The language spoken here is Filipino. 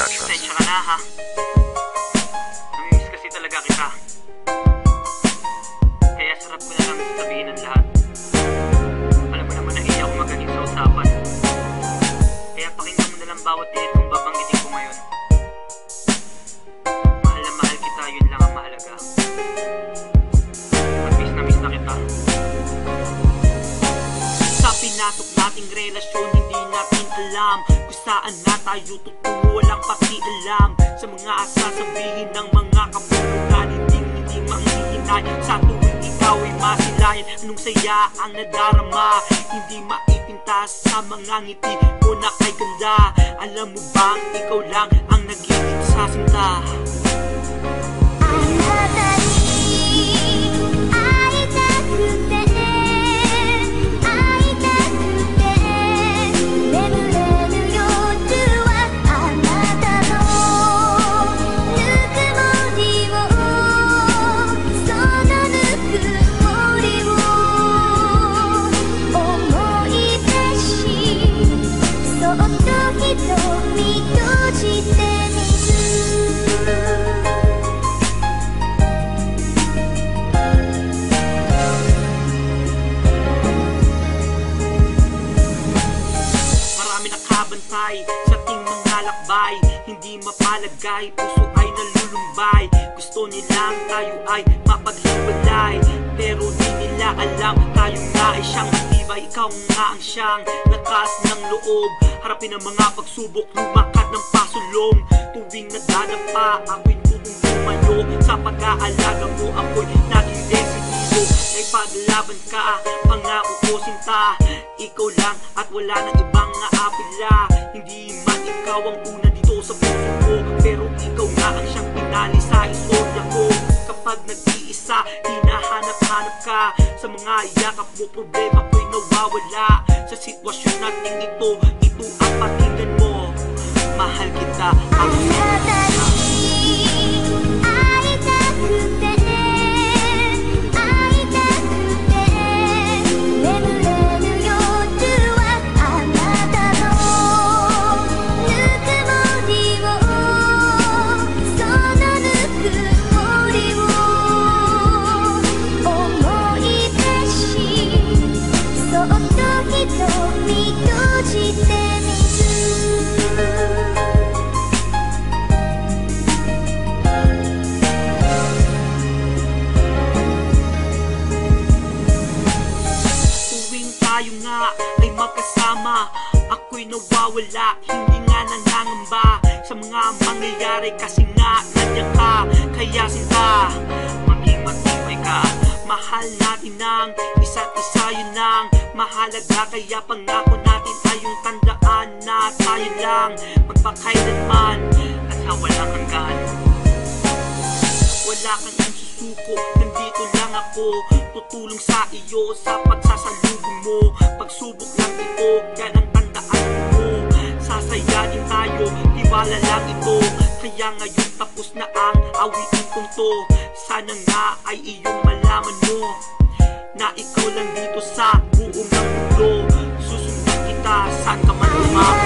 Pasensya ka na ha. Namimiss kasi talaga kita. Kaya sarap ko na lang sabihin ang lahat. Alam mo naman na hindi ako magaling sa usapan. Kaya pakinggan mo na lang bawat tilit kung babanggitin ko ngayon. Mahal na mahal kita, yun lang ang mahalaga. At miss na kita. Sa pinasok nating relasyon, hindi natin alam kung saan na tayo tutungo, walang pakialam sa mga sasabihin ng mga kapulungan. Hindi manghihinay sa tuwing ikaw ay masilayan. Anong saya ang nadarama, hindi maipintas sa mga ngiti mo na kay ganda. Alam mo bang ikaw lang ang nag-iit sa sinta. Sa ating mga lakbay, hindi mapalagay, puso ay nalulumbay. Gusto nilang tayo ay mapaghiwalay, pero di nila alam tayo nga ay siyang matibay. Ikaw nga ang siyang lakas ng loob, harapin ang mga pagsubok, lumakad ng pasulong. Tuwing nadadapa, ako'y tutong tumayo. Sa pag-aalaga mo, ako'y naging desidido. Ay paglaban ka, pangako ko sinta. Ikaw lang at wala nang ibang aapila. Hindi man ikaw ang una dito sa puso ko, pero ikaw nga ang siyang pinali sa istorya ko. Kapag nag-iisa, hinahanap-hanap ka. Sa mga yakap mo, problema ko'y nawawala. Sa sitwasyon natin ito ang pakinggan mo. Mahal kita, ako sa ay magkasama, ako'y nawawala, hindi nga nangangamba sa mga mangyayari kasi nga nandiyan ka. Kaya sinta, maging matibay ka. Mahal natin ang isa't isa, yun ang mahalaga. Kaya pangako natin ay yung tandaan na tayo lang magpakailanman at sa walang hanggan. Wala kang susuko, nandito lang ako, tutulong sa iyo sa pagsasalubong mo. Pagsubok lang ito, yan ang tandaan mo. Sasayahin tayo, tiwala lang ito. Kaya ngayon tapos na ang awitin kong to. Sana nga ay iyong malaman mo na ikaw lang dito sa buong ng mundo. Susundan kita saan ka man lumapit.